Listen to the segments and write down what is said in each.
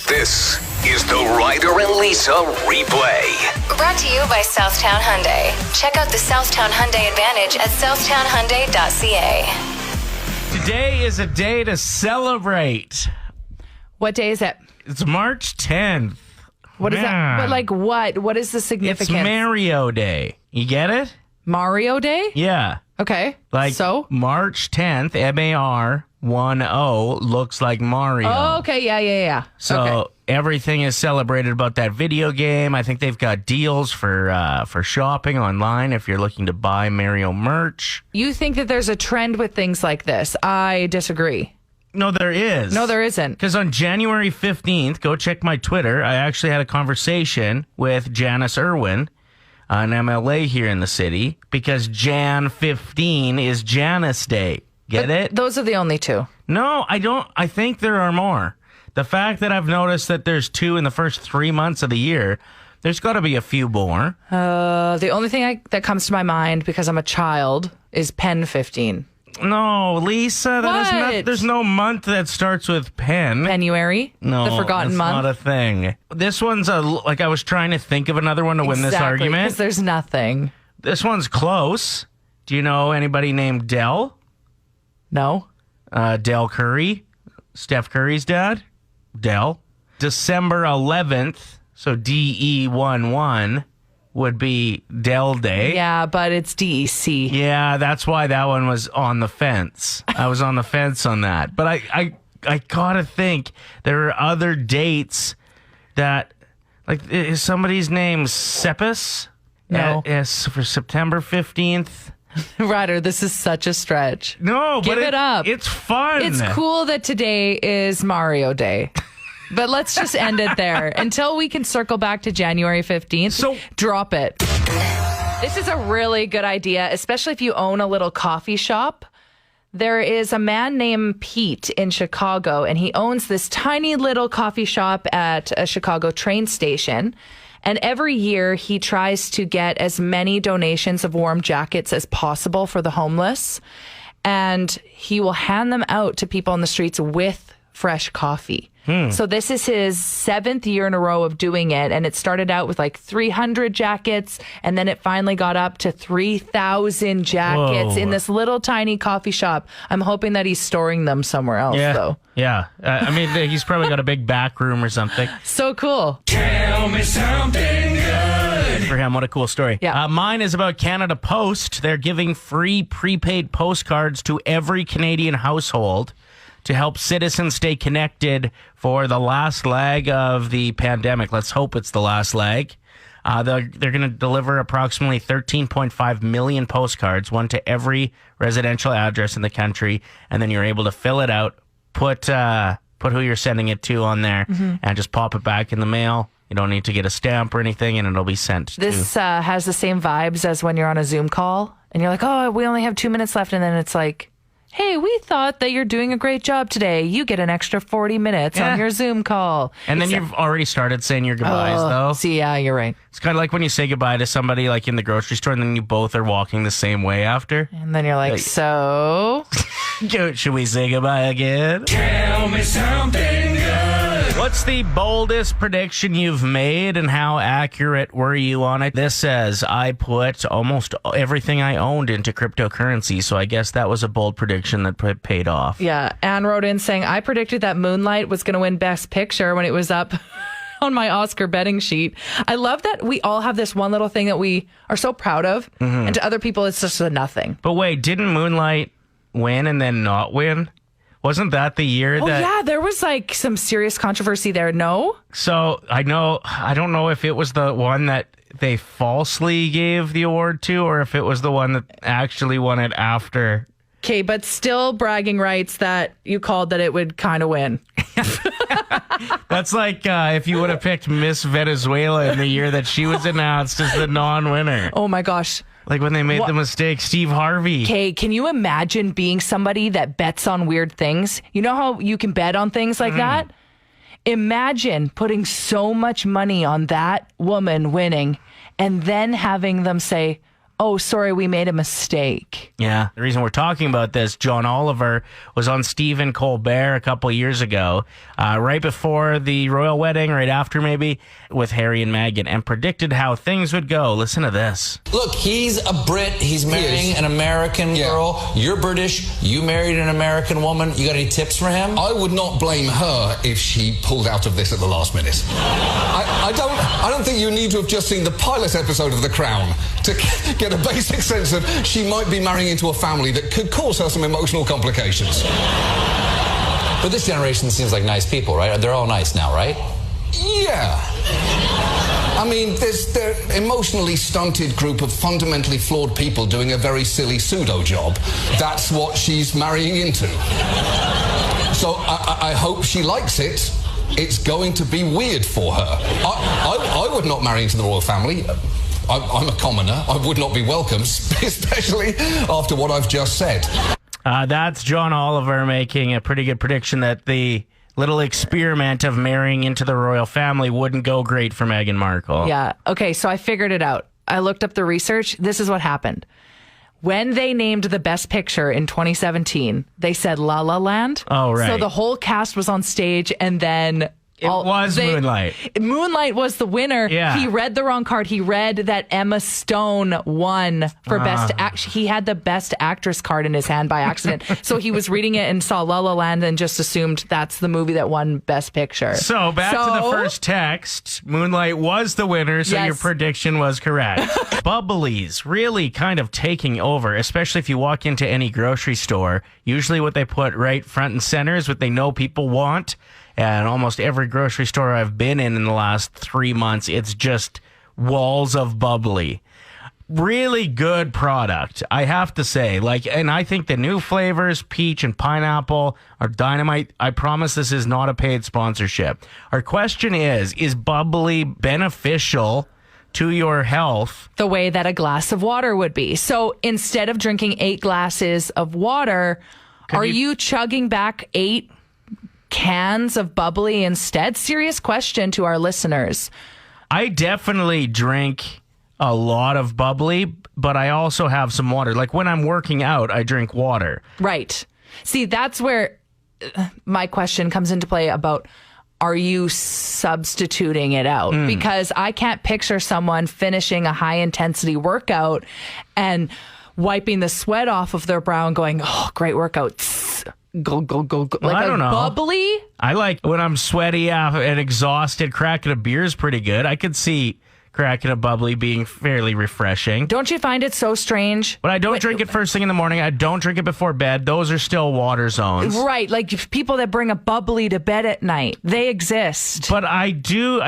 This is the Ryder and Lisa replay. Brought to you by Southtown Hyundai. Check out the Southtown Hyundai Advantage at southtownhyundai.ca. Today is a day to celebrate. What day is it? It's March 10th. What is that? But like what? What is the significance? It's Mario Day. You get it? Mario Day? Yeah. Okay. Like so? March 10th, MAR10 looks like Mario. Oh, okay. Yeah. So okay. everything is celebrated about that video game. I think they've got deals for shopping online if you're looking to buy Mario merch. You think that there's a trend with things like this? I disagree. No, there is. No, there isn't. Because on January 15th, go check my Twitter, I actually had a conversation with Janice Irwin, an MLA here in the city, because Jan 15 is Janice Day. Get it? Those are the only two. No, I don't. I think there are more. The fact that I've noticed that there's two in the first 3 months of the year, there's got to be a few more. The only thing that comes to my mind, because I'm a child, is Pen 15. No, Lisa, there's no month that starts with pen. Penuary? No, the forgotten that's month? not a thing. This one's I was trying to think of another one to win this argument. Because there's nothing. This one's close. Do you know anybody named Dell? No. Dell Curry, Steph Curry's dad. Dell. December 11th, so DE11 would be Dell Day. Yeah, but it's DEC. Yeah, that's why that one was on the fence. I was on the fence on that. But I gotta think there are other dates that, like, is somebody's name Seppus? No. Yes, for September 15th. Ryder, this is such a stretch. No, Give but it up. It's fun. It's cool that today is Mario Day. But let's just end it there until we can circle back to January 15th. So drop it. This is a really good idea, especially if you own a little coffee shop. There is a man named Pete in Chicago, and he owns this tiny little coffee shop at a Chicago train station. And every year he tries to get as many donations of warm jackets as possible for the homeless. And he will hand them out to people on the streets with fresh coffee. So this is his 7th year in a row of doing it. And it started out with like 300 jackets. And then it finally got up to 3,000 jackets in this little tiny coffee shop. I'm hoping that he's storing them somewhere else, though. Yeah. I mean, he's probably got a big back room or something. So cool. Tell me something good. For him, what a cool story. Yeah. Mine is about Canada Post. They're giving free prepaid postcards to every Canadian household to help citizens stay connected for the last leg of the pandemic. Let's hope it's the last leg. They're going to deliver approximately 13.5 million postcards, one to every residential address in the country, and then you're able to fill it out, put who you're sending it to on there, and just pop it back in the mail. You don't need to get a stamp or anything, and it'll be sent. This has the same vibes as when you're on a Zoom call, and you're like, oh, we only have 2 minutes left, and then it's like, hey, we thought that you're doing a great job today. You get an extra 40 minutes on your Zoom call. And then you've already started saying your goodbyes, though. See, yeah, you're right. It's kind of like when you say goodbye to somebody like in the grocery store and then you both are walking the same way after. And then you're like, so? Should we say goodbye again? Tell me something good. What's the boldest prediction you've made and how accurate were you on it? This says, I put almost everything I owned into cryptocurrency, so I guess that was a bold prediction that paid off. Yeah, Anne wrote in saying, I predicted that Moonlight was going to win Best Picture when it was up on my Oscar betting sheet. I love that we all have this one little thing that we are so proud of, and to other people it's just a nothing. But wait, didn't Moonlight win and then not win? Wasn't that the year that... Oh, yeah, there was like some serious controversy there, no? So, I don't know if it was the one that they falsely gave the award to or if it was the one that actually won it after. Okay, but still bragging rights that you called that it would kind of win. That's like if you would have picked Miss Venezuela in the year that she was announced as the non-winner. Oh my gosh. Like when they made the mistake, Steve Harvey. Okay, can you imagine being somebody that bets on weird things? You know how you can bet on things like that? Imagine putting so much money on that woman winning and then having them say, oh, sorry, we made a mistake. Yeah. The reason we're talking about this, John Oliver was on Stephen Colbert a couple years ago, right before the royal wedding, right after maybe, with Harry and Meghan, and predicted how things would go. Listen to this. Look, he's a Brit. He's marrying an American girl. You're British. You married an American woman. You got any tips for him? I would not blame her if she pulled out of this at the last minute. I don't think you need to have just seen the pilot episode of The Crown to get a basic sense of she might be marrying into a family that could cause her some emotional complications. But this generation seems like nice people, right? They're all nice now, right? Yeah. I mean, they're emotionally stunted group of fundamentally flawed people doing a very silly pseudo job. That's what she's marrying into. So I hope she likes it. It's going to be weird for her. I would not marry into the royal family. I'm a commoner. I would not be welcome, especially after what I've just said. That's John Oliver making a pretty good prediction that the little experiment of marrying into the royal family wouldn't go great for Meghan Markle. Yeah. Okay, so I figured it out. I looked up the research. This is what happened. When they named the Best Picture in 2017, they said La La Land. Oh, right. So the whole cast was on stage, and then... Moonlight. Moonlight was the winner. Yeah. He read the wrong card. He read that Emma Stone won for Best Act. He had the Best Actress card in his hand by accident. So he was reading it and saw La La Land and just assumed that's the movie that won Best Picture. So back to the first text. Moonlight was the winner, so your prediction was correct. Bubblies really kind of taking over, especially if you walk into any grocery store. Usually what they put right front and center is what they know people want. And almost every grocery store I've been in the last 3 months, it's just walls of bubbly. Really good product, I have to say. And I think the new flavors, peach and pineapple, are dynamite. I promise this is not a paid sponsorship. Our question is bubbly beneficial to your health? The way that a glass of water would be. So instead of drinking 8 glasses of water, are you chugging back 8 cans of bubbly instead? Serious question to our listeners. I definitely drink a lot of bubbly, but I also have some water. Like when I'm working out, I drink water. Right. See, that's where my question comes into play about, are you substituting it out? Because I can't picture someone finishing a high intensity workout and wiping the sweat off of their brow and going, oh, great workout. Go. Well, like I don't know. Bubbly? I like when I'm sweaty and exhausted, cracking a beer is pretty good. I could see cracking a bubbly being fairly refreshing. Don't you find it so strange? But I don't drink it first thing in the morning. I don't drink it before bed. Those are still water zones. Right. Like people that bring a bubbly to bed at night, they exist. But I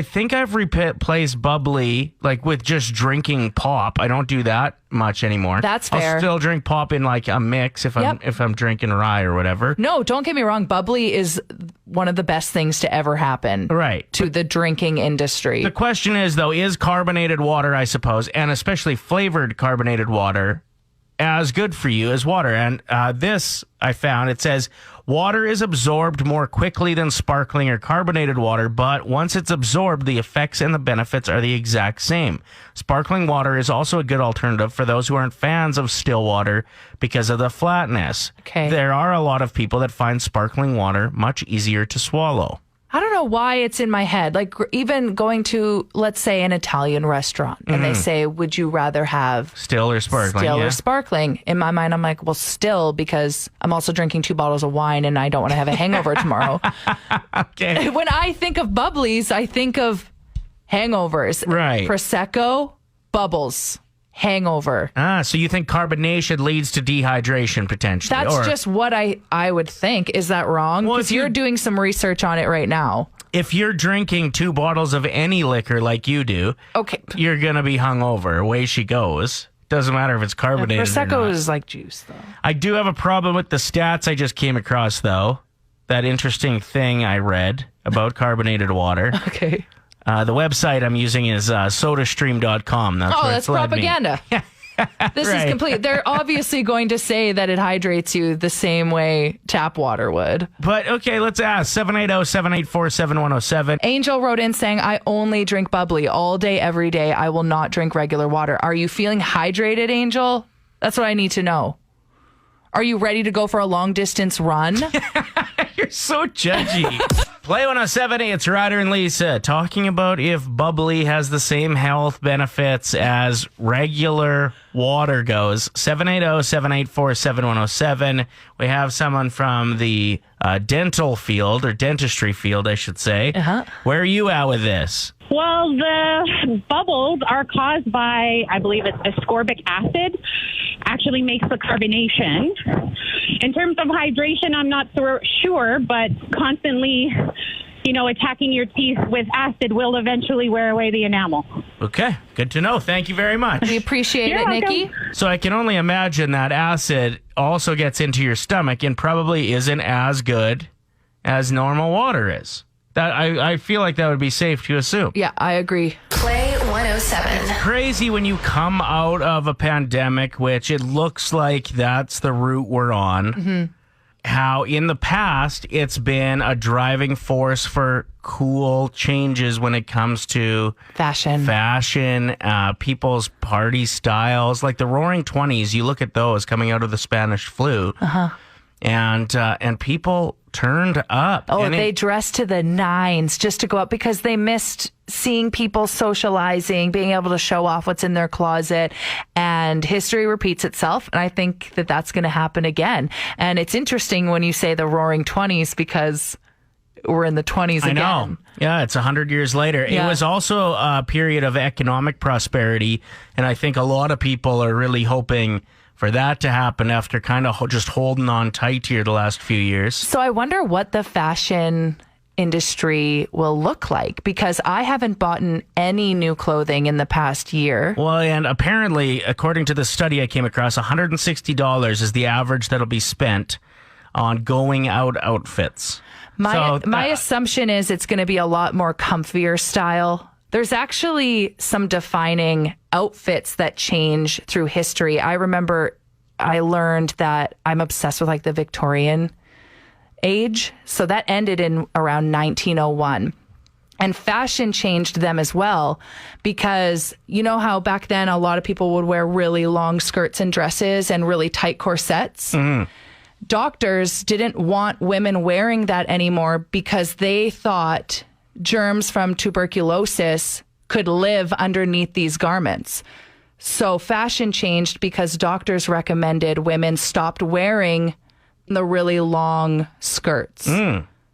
think I've replaced bubbly like with just drinking pop. I don't do that much anymore. That's fair. I'll still drink pop in like a mix if I'm drinking rye or whatever. No, don't get me wrong. Bubbly is one of the best things to ever happen to the drinking industry. The question is, though, is carbonated water, I suppose, and especially flavored carbonated water, as good for you as water? And this, I found, it says, water is absorbed more quickly than sparkling or carbonated water, but once it's absorbed, the effects and the benefits are the exact same. Sparkling water is also a good alternative for those who aren't fans of still water because of the flatness. Okay. There are a lot of people that find sparkling water much easier to swallow. I don't know why it's in my head. Like even going to, let's say, an Italian restaurant and they say, would you rather have still or sparkling? Still or sparkling. In my mind, I'm like, well, still, because I'm also drinking 2 bottles of wine and I don't want to have a hangover tomorrow. Okay. When I think of bubblies, I think of hangovers. Right. Prosecco, bubbles. Hangover. So you think carbonation leads to dehydration potentially? That's just what I would think. Is that wrong? Because you're doing some research on it right now. If you're drinking 2 bottles of any liquor like you do, you're going to be hungover. Away she goes. Doesn't matter if it's carbonated Prosecco or not. is like juice, though. I do have a problem with the stats I just came across, though. That interesting thing I read about carbonated water. Okay. The website I'm using is sodastream.com. That's propaganda. This is complete. They're obviously going to say that it hydrates you the same way tap water would. But okay, let's ask 780-784-7107. Angel wrote in saying, I only drink bubbly all day, every day. I will not drink regular water. Are you feeling hydrated, Angel? That's what I need to know. Are you ready to go for a long distance run? You're so judgy. Play 107, it's Ryder and Lisa talking about if bubbly has the same health benefits as regular water goes. 780-784-7107. We have someone from the dental field, or dentistry field, I should say. Where are you at with this? Well, the bubbles are caused by, I believe it's ascorbic acid, actually makes the carbonation. In terms of hydration, I'm not sure, but constantly, attacking your teeth with acid will eventually wear away the enamel. Okay, good to know. Thank you very much. We appreciate You're it, welcome. Nikki. So I can only imagine that acid also gets into your stomach and probably isn't as good as normal water is. That I feel like that would be safe to assume. Yeah, I agree. Play 107. Crazy when you come out of a pandemic, which it looks like that's the route we're on. How in the past it's been a driving force for cool changes when it comes to fashion, people's party styles, like the Roaring 20s. You look at those coming out of the Spanish flu, and people turned up. Oh, and they dressed to the nines just to go out because they missed seeing people socializing, being able to show off what's in their closet, and history repeats itself. And I think that that's going to happen again. And it's interesting when you say the Roaring 20s because we're in the 20s again. I know. Yeah, it's 100 years later. Yeah. It was also a period of economic prosperity, and I think a lot of people are really hoping for that to happen after kind of just holding on tight here the last few years. So I wonder what the fashion industry will look like, because I haven't bought any new clothing in the past year. Well, and apparently, according to the study I came across, $160 is the average that'll be spent on going out outfits. My assumption is it's going to be a lot more comfier style. There's actually some defining outfits that change through history. I remember I learned that I'm obsessed with like the Victorian age. So that ended in around 1901. And fashion changed them as well, because you know how back then a lot of people would wear really long skirts and dresses and really tight corsets? Doctors didn't want women wearing that anymore because they thought germs from tuberculosis could live underneath these garments. So fashion changed because doctors recommended women stopped wearing the really long skirts.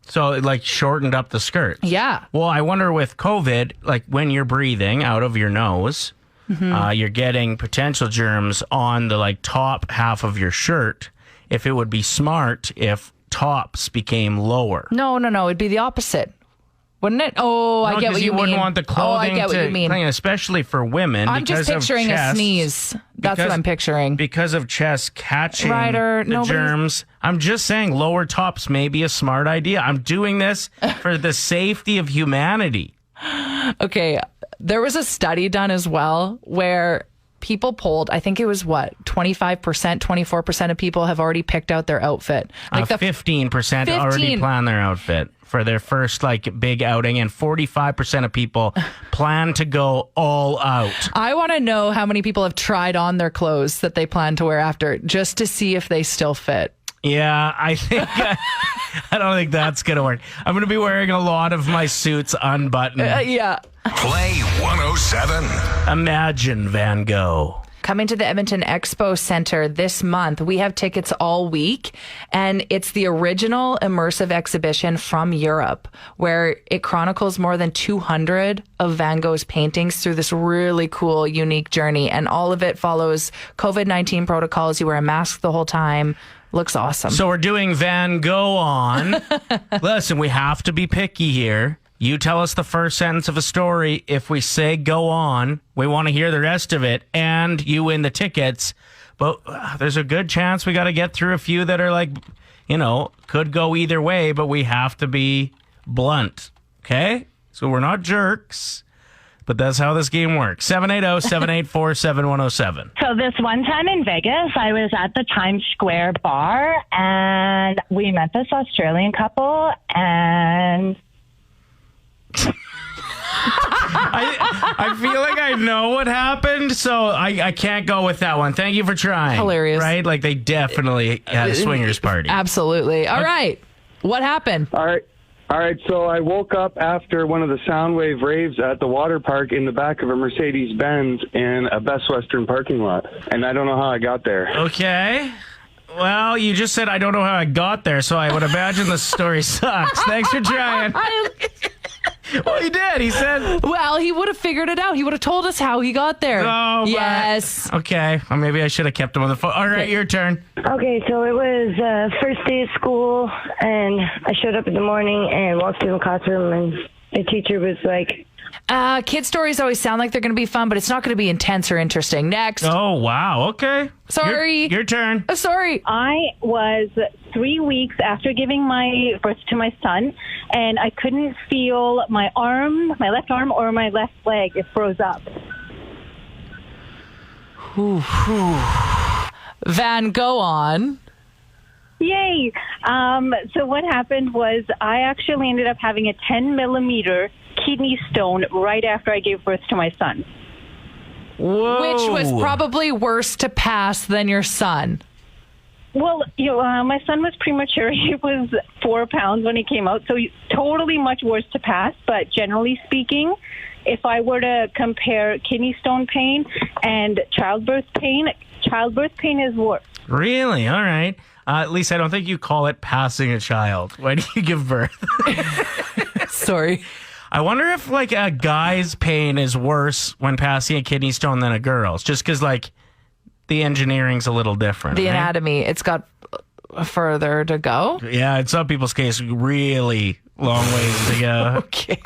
So it like shortened up the skirts. Yeah. Well, I wonder with COVID, like when you're breathing out of your nose, you're getting potential germs on the like top half of your shirt. If it would be smart if tops became lower. No. It'd be the opposite. Wouldn't it? Oh, I get what you mean. You wouldn't want the clothing I get what you mean. clean, especially for women. I'm just picturing a sneeze. That's what I'm picturing. Because of chest catching Ryder, the germs. I'm just saying lower tops may be a smart idea. I'm doing this for the safety of humanity. Okay, there was a study done as well where people polled, I think it was 25%, 24% of people have already picked out their outfit. Like 15% already plan their outfit for their first like big outing, and 45% of people plan to go all out. I want to know how many people have tried on their clothes that they plan to wear after, just to see if they still fit. Yeah, I think I don't think that's going to work. I'm going to be wearing a lot of my suits unbuttoned. Yeah. Play 107. Imagine Van Gogh. Coming to the Edmonton Expo Center this month, we have tickets all week, and it's the original immersive exhibition from Europe, where it chronicles more than 200 of Van Gogh's paintings through this really cool, unique journey. And all of it follows COVID-19 protocols. You wear a mask the whole time. Looks awesome. So we're doing Van Gogh on. Listen, we have to be picky here. You tell us the first sentence of a story. If we say go on, we want to hear the rest of it, and you win the tickets. But there's a good chance we got to get through a few that are like, could go either way, but we have to be blunt. Okay? So we're not jerks. but that's how this game works. 780-784-7107. So this one time in Vegas, I was at the Times Square bar, and we met this Australian couple, and... I feel like I know what happened, so I can't go with that one. Thank you for trying. Hilarious. Right? Like, they definitely had a swingers party. Absolutely. All right. What happened? All right, so I woke up after one of the Soundwave raves at the water park in the back of a Mercedes-Benz in a Best Western parking lot, and I don't know how I got there. Okay. Well, you just said I don't know how I got there, so I would imagine the story sucks. Thanks for trying. Well, he did. He said... Well, he would have figured it out. He would have told us how he got there. Oh, yes. Okay. Well, maybe I should have kept him on the phone. All right, your turn. Okay, so it was first day of school, and I showed up in the morning and walked in the classroom, and the teacher was like... Kid stories always sound like they're going to be fun, but it's not going to be intense or interesting. Next. Oh, wow. Okay. Sorry. Your turn. Sorry. I was 3 weeks after giving my birth to my son, and I couldn't feel my left arm or my left leg. It froze up. Van, go on. Yay! So what happened was I actually ended up having a 10 millimeter kidney stone right after I gave birth to my son. Whoa. Which was probably worse to pass than your son. Well, my son was premature. He was 4 pounds when he came out, so totally much worse to pass. But generally speaking, if I were to compare kidney stone pain and childbirth pain is worse. Really? All right. At least I don't think you call it passing a child. Why do you give birth? Sorry. I wonder if, like, a guy's pain is worse when passing a kidney stone than a girl's, just because, like, the engineering's a little different. The right? anatomy, it's got further to go. Yeah, in some people's case, really long ways to go. Okay.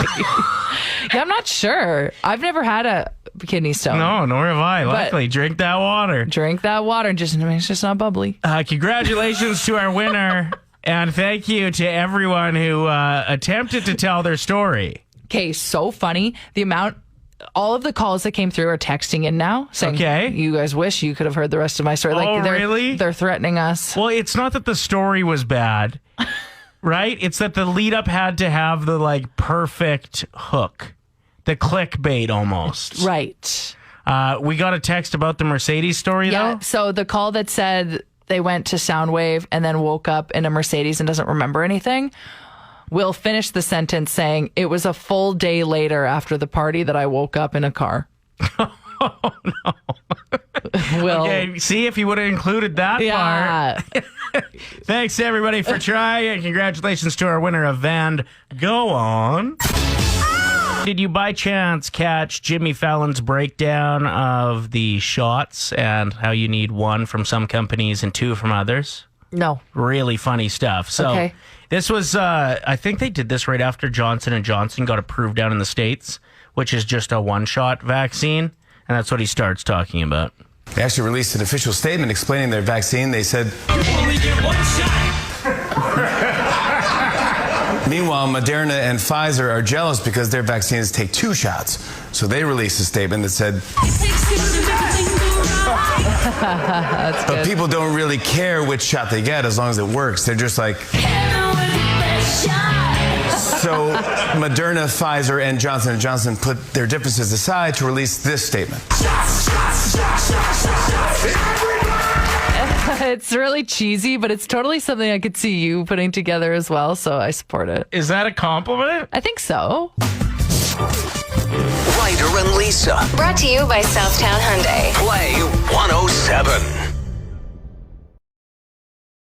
Yeah, I'm not sure. I've never had a kidney stone. No, nor have I. But Luckily, drink that water. Drink that water. It's just not bubbly. Congratulations to our winner, and thank you to everyone who attempted to tell their story. Okay, so funny. All of the calls that came through are texting in now saying, okay, you guys wish you could have heard the rest of my story. Really? They're threatening us. Well, it's not that the story was bad, right? It's that the lead up had to have the, like, perfect hook, the clickbait almost. Right. We got a text about the Mercedes story, though. So the call that said they went to Soundwave and then woke up in a Mercedes and doesn't remember anything, will finish the sentence saying, it was a full day later after the party that I woke up in a car. Oh, no. Okay, see if you would have included that part. Thanks, everybody, for trying, and congratulations to our winner of Van. Go on. Did you by chance catch Jimmy Fallon's breakdown of the shots and how you need one from some companies and two from others? No. Really funny stuff. So okay. This was, I think they did this right after Johnson & Johnson got approved down in the States, which is just a one-shot vaccine. And that's what he starts talking about. They actually released an official statement explaining their vaccine. They said, you only get one shot. Meanwhile, Moderna and Pfizer are jealous because their vaccines take 2 shots. So they released a statement that said, but people don't really care which shot they get as long as it works. They're just like... So Moderna, Pfizer, and Johnson & Johnson put their differences aside to release this statement. It's really cheesy, but it's totally something I could see you putting together as well, so I support it. Is that a compliment? I think so. Ryder and Lisa. Brought to you by Southtown Hyundai. Play 107.